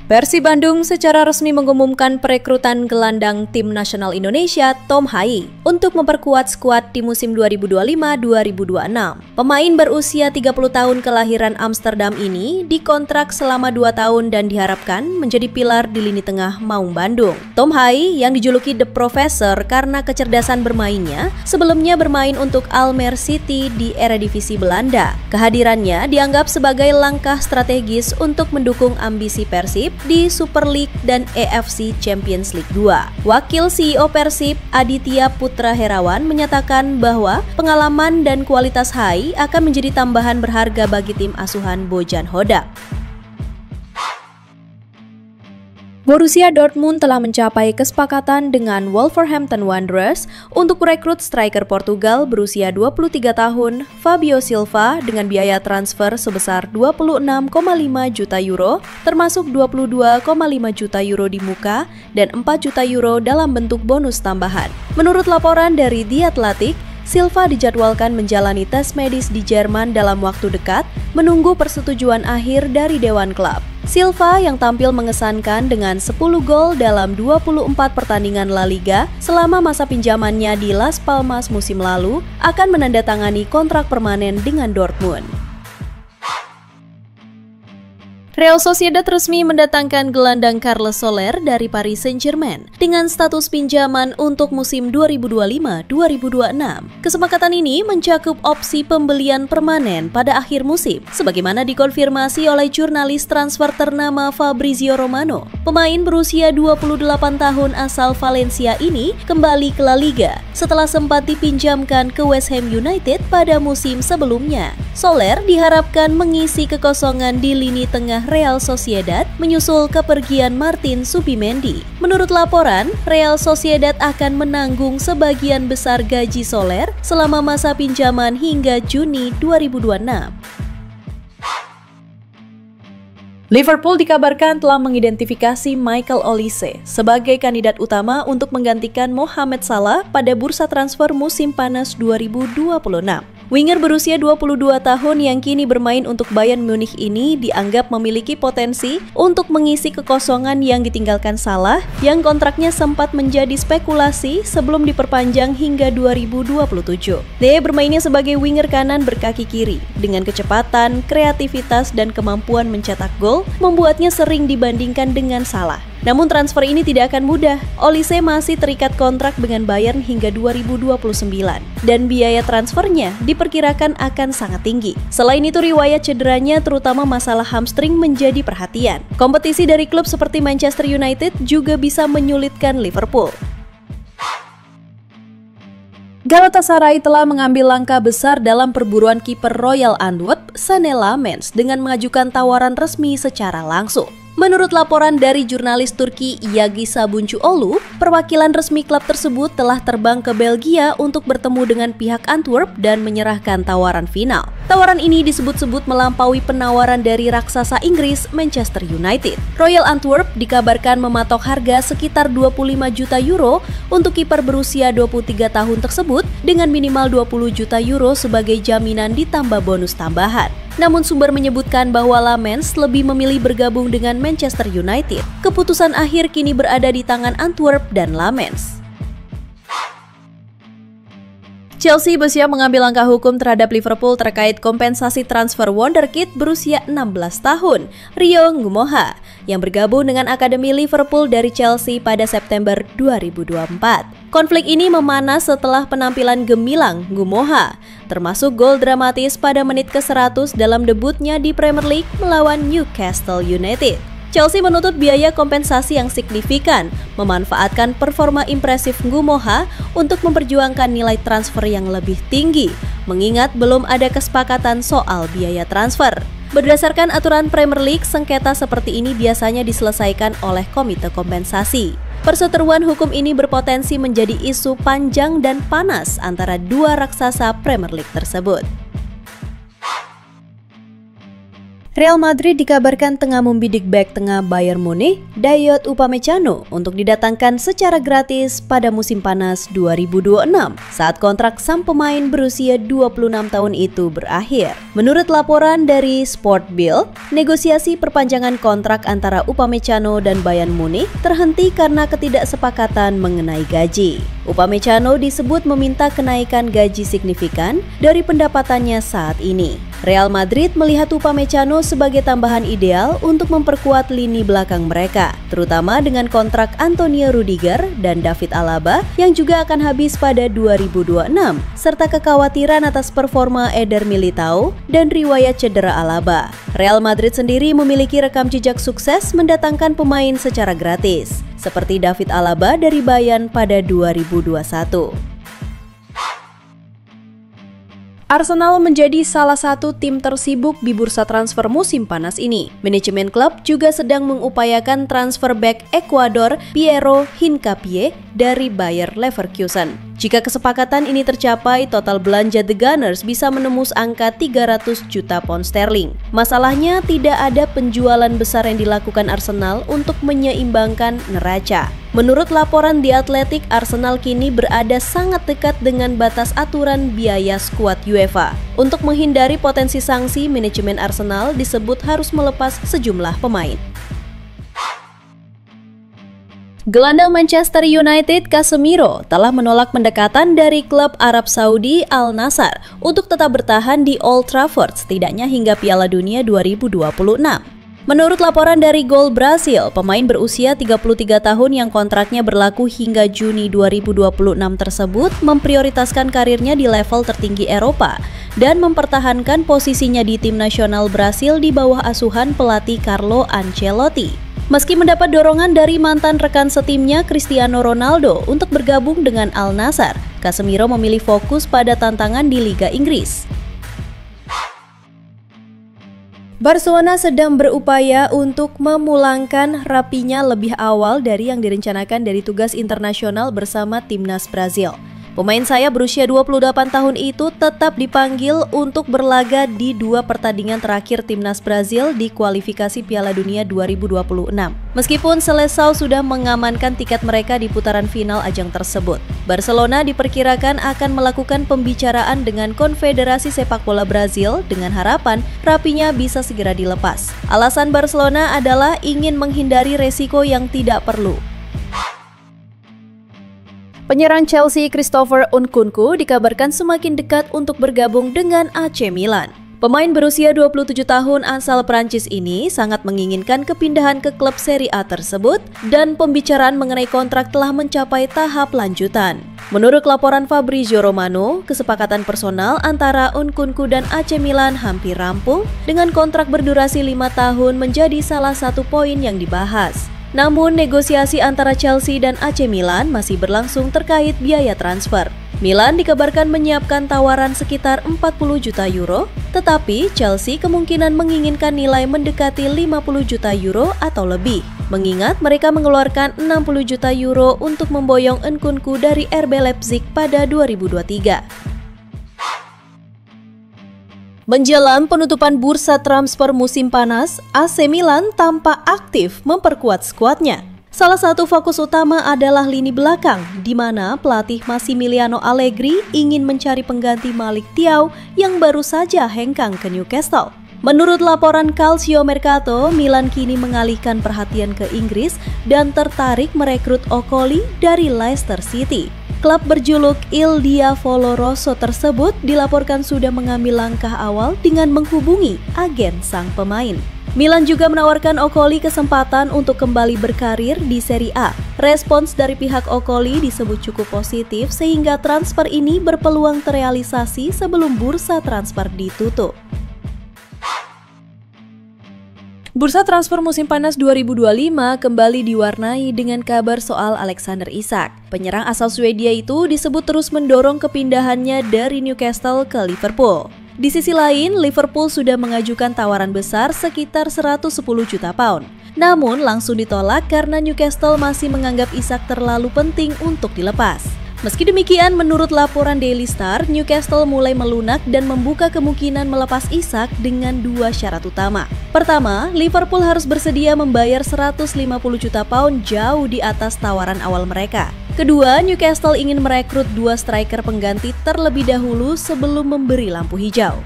Persib Bandung secara resmi mengumumkan perekrutan gelandang tim nasional Indonesia Tom Hai untuk memperkuat skuad di musim 2025-2026. Pemain berusia 30 tahun kelahiran Amsterdam ini dikontrak selama 2 tahun dan diharapkan menjadi pilar di lini tengah Maung Bandung. Tom Hai yang dijuluki The Professor karena kecerdasan bermainnya, sebelumnya bermain untuk Almere City di Eredivisie Belanda. Kehadirannya dianggap sebagai langkah strategis untuk mendukung ambisi Persib di Super League dan AFC Champions League 2. Wakil CEO Persib, Aditya Putra Herawan, menyatakan bahwa pengalaman dan kualitas Hai akan menjadi tambahan berharga bagi tim asuhan Bojan Hodak. Borussia Dortmund telah mencapai kesepakatan dengan Wolverhampton Wanderers untuk merekrut striker Portugal berusia 23 tahun Fabio Silva dengan biaya transfer sebesar 26,5 juta euro, termasuk 22,5 juta euro di muka dan 4 juta euro dalam bentuk bonus tambahan. Menurut laporan dari The Athletic, Silva dijadwalkan menjalani tes medis di Jerman dalam waktu dekat, menunggu persetujuan akhir dari Dewan Klub. Silva yang tampil mengesankan dengan 10 gol dalam 24 pertandingan La Liga selama masa pinjamannya di Las Palmas musim lalu akan menandatangani kontrak permanen dengan Dortmund. Real Sociedad resmi mendatangkan gelandang Carlos Soler dari Paris Saint-Germain dengan status pinjaman untuk musim 2025-2026. Kesepakatan ini mencakup opsi pembelian permanen pada akhir musim, sebagaimana dikonfirmasi oleh jurnalis transfer ternama Fabrizio Romano. Pemain berusia 28 tahun asal Valencia ini kembali ke La Liga setelah sempat dipinjamkan ke West Ham United pada musim sebelumnya. Soler diharapkan mengisi kekosongan di lini tengah Real Sociedad menyusul kepergian Martin Subimendi. Menurut laporan, Real Sociedad akan menanggung sebagian besar gaji Soler selama masa pinjaman hingga Juni 2026. Liverpool dikabarkan telah mengidentifikasi Michael Olise sebagai kandidat utama untuk menggantikan Mohamed Salah pada bursa transfer musim panas 2026. Winger berusia 22 tahun yang kini bermain untuk Bayern Munich ini dianggap memiliki potensi untuk mengisi kekosongan yang ditinggalkan Salah yang kontraknya sempat menjadi spekulasi sebelum diperpanjang hingga 2027. Dia bermainnya sebagai winger kanan berkaki kiri dengan kecepatan, kreativitas, dan kemampuan mencetak gol membuatnya sering dibandingkan dengan Salah. Namun transfer ini tidak akan mudah. Olise masih terikat kontrak dengan Bayern hingga 2029 dan biaya transfernya diperkirakan akan sangat tinggi. Selain itu, riwayat cederanya terutama masalah hamstring menjadi perhatian. Kompetisi dari klub seperti Manchester United juga bisa menyulitkan Liverpool. Galatasaray telah mengambil langkah besar dalam perburuan kiper Royal Antwerp, Sané Lammens, dengan mengajukan tawaran resmi secara langsung. Menurut laporan dari jurnalis Turki Yagi Sabuncuoğlu, perwakilan resmi klub tersebut telah terbang ke Belgia untuk bertemu dengan pihak Antwerp dan menyerahkan tawaran final. Tawaran ini disebut-sebut melampaui penawaran dari raksasa Inggris Manchester United. Royal Antwerp dikabarkan mematok harga sekitar 25 juta euro untuk kiper berusia 23 tahun tersebut dengan minimal 20 juta euro sebagai jaminan ditambah bonus tambahan. Namun sumber menyebutkan bahwa Lammens lebih memilih bergabung dengan Manchester United. Keputusan akhir kini berada di tangan Antwerp dan Lammens. Chelsea bersiap mengambil langkah hukum terhadap Liverpool terkait kompensasi transfer wonderkid berusia 16 tahun, Rio Ngumoha, yang bergabung dengan Akademi Liverpool dari Chelsea pada September 2024. Konflik ini memanas setelah penampilan gemilang Ngumoha, termasuk gol dramatis pada menit ke-100 dalam debutnya di Premier League melawan Newcastle United. Chelsea menuntut biaya kompensasi yang signifikan, memanfaatkan performa impresif Ngumoha untuk memperjuangkan nilai transfer yang lebih tinggi, mengingat belum ada kesepakatan soal biaya transfer. Berdasarkan aturan Premier League, sengketa seperti ini biasanya diselesaikan oleh komite kompensasi. Perseteruan hukum ini berpotensi menjadi isu panjang dan panas antara dua raksasa Premier League tersebut. Real Madrid dikabarkan tengah membidik bek tengah Bayern Munich, Dayot Upamecano, untuk didatangkan secara gratis pada musim panas 2026 saat kontrak sang pemain berusia 26 tahun itu berakhir. Menurut laporan dari Sport Bild, negosiasi perpanjangan kontrak antara Upamecano dan Bayern Munich terhenti karena ketidaksepakatan mengenai gaji. Upamecano disebut meminta kenaikan gaji signifikan dari pendapatannya saat ini. Real Madrid melihat Upamecano sebagai tambahan ideal untuk memperkuat lini belakang mereka, terutama dengan kontrak Antonio Rudiger dan David Alaba yang juga akan habis pada 2026, serta kekhawatiran atas performa Eder Militao dan riwayat cedera Alaba. Real Madrid sendiri memiliki rekam jejak sukses mendatangkan pemain secara gratis, seperti David Alaba dari Bayern pada 2021. Arsenal menjadi salah satu tim tersibuk di bursa transfer musim panas ini. Manajemen klub juga sedang mengupayakan transfer bek Ekuador Piero Hincapié dari Bayer Leverkusen. Jika kesepakatan ini tercapai, total belanja The Gunners bisa menembus angka 300 juta pound sterling. Masalahnya, tidak ada penjualan besar yang dilakukan Arsenal untuk menyeimbangkan neraca. Menurut laporan The Athletic, Arsenal kini berada sangat dekat dengan batas aturan biaya skuad UEFA. Untuk menghindari potensi sanksi, manajemen Arsenal disebut harus melepas sejumlah pemain. Gelandang Manchester United Casemiro telah menolak pendekatan dari klub Arab Saudi Al Nassr untuk tetap bertahan di Old Trafford setidaknya hingga Piala Dunia 2026. Menurut laporan dari Gol Brasil, pemain berusia 33 tahun yang kontraknya berlaku hingga Juni 2026 tersebut memprioritaskan karirnya di level tertinggi Eropa dan mempertahankan posisinya di tim nasional Brasil di bawah asuhan pelatih Carlo Ancelotti. Meski mendapat dorongan dari mantan rekan setimnya Cristiano Ronaldo untuk bergabung dengan Al Nassr, Casemiro memilih fokus pada tantangan di Liga Inggris. Barcelona sedang berupaya untuk memulangkan Rapinya lebih awal dari yang direncanakan dari tugas internasional bersama timnas Brazil. Pemain sayap berusia 28 tahun itu tetap dipanggil untuk berlaga di 2 pertandingan terakhir timnas Brazil di kualifikasi Piala Dunia 2026. Meskipun Seleção sudah mengamankan tiket mereka di putaran final ajang tersebut, Barcelona diperkirakan akan melakukan pembicaraan dengan Konfederasi Sepak Bola Brazil dengan harapan Rapinya bisa segera dilepas. Alasan Barcelona adalah ingin menghindari resiko yang tidak perlu. Penyerang Chelsea Christopher Nkunku dikabarkan semakin dekat untuk bergabung dengan AC Milan. Pemain berusia 27 tahun asal Prancis ini sangat menginginkan kepindahan ke klub Serie A tersebut dan pembicaraan mengenai kontrak telah mencapai tahap lanjutan. Menurut laporan Fabrizio Romano, kesepakatan personal antara Nkunku dan AC Milan hampir rampung dengan kontrak berdurasi 5 tahun menjadi salah satu poin yang dibahas. Namun, negosiasi antara Chelsea dan AC Milan masih berlangsung terkait biaya transfer. Milan dikabarkan menyiapkan tawaran sekitar 40 juta euro, tetapi Chelsea kemungkinan menginginkan nilai mendekati 50 juta euro atau lebih, mengingat mereka mengeluarkan 60 juta euro untuk memboyong Nkunku dari RB Leipzig pada 2023. Menjelang penutupan bursa transfer musim panas, AC Milan tampak aktif memperkuat skuadnya. Salah satu fokus utama adalah lini belakang, di mana pelatih Massimiliano Allegri ingin mencari pengganti Malik Thiaw yang baru saja hengkang ke Newcastle. Menurut laporan Calcio Mercato, Milan kini mengalihkan perhatian ke Inggris dan tertarik merekrut Okoli dari Leicester City. Klub berjuluk Il Diavolo Rosso tersebut dilaporkan sudah mengambil langkah awal dengan menghubungi agen sang pemain. Milan juga menawarkan Okoli kesempatan untuk kembali berkarir di Serie A. Respons dari pihak Okoli disebut cukup positif sehingga transfer ini berpeluang terrealisasi sebelum bursa transfer ditutup. Bursa transfer musim panas 2025 kembali diwarnai dengan kabar soal Alexander Isak. Penyerang asal Swedia itu disebut terus mendorong kepindahannya dari Newcastle ke Liverpool. Di sisi lain, Liverpool sudah mengajukan tawaran besar sekitar 110 juta pound. Namun langsung ditolak karena Newcastle masih menganggap Isak terlalu penting untuk dilepas. Meski demikian, menurut laporan Daily Star, Newcastle mulai melunak dan membuka kemungkinan melepas Isak dengan 2 syarat utama. Pertama, Liverpool harus bersedia membayar 150 juta pound jauh di atas tawaran awal mereka. Kedua, Newcastle ingin merekrut 2 striker pengganti terlebih dahulu sebelum memberi lampu hijau.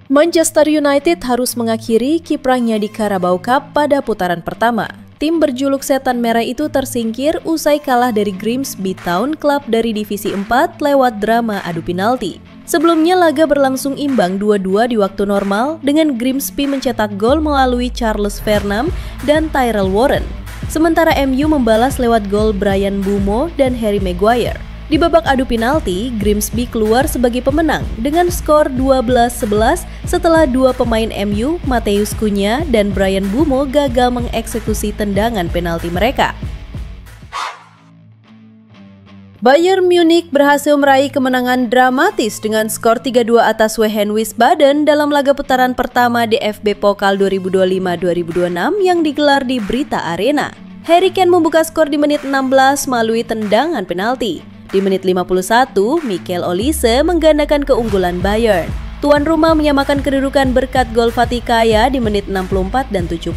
Manchester United harus mengakhiri kiprahnya di Carabao Cup pada putaran pertama. Tim berjuluk Setan Merah itu tersingkir usai kalah dari Grimsby Town, klub dari Divisi 4 lewat drama adu penalti. Sebelumnya laga berlangsung imbang 2-2 di waktu normal dengan Grimsby mencetak gol melalui Charles Fernam dan Tyrell Warren. Sementara MU membalas lewat gol Bryan Mbeumo dan Harry Maguire. Di babak adu penalti, Grimsby keluar sebagai pemenang dengan skor 12-11 setelah 2 pemain MU, Matheus Cunha dan Bryan Mbeumo gagal mengeksekusi tendangan penalti mereka. Bayern Munich berhasil meraih kemenangan dramatis dengan skor 3-2 atas Wehen Wiesbaden dalam laga putaran pertama DFB Pokal 2025-2026 yang digelar di Brita Arena. Harry Kane membuka skor di menit 16 melalui tendangan penalti. Di menit 51, Michael Olise menggandakan keunggulan Bayern. Tuan rumah menyamakan kedudukan berkat gol Fatih Kaya di menit 64 dan 70.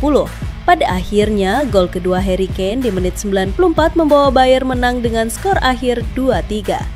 Pada akhirnya, gol kedua Harry Kane di menit 94 membawa Bayern menang dengan skor akhir 2-3.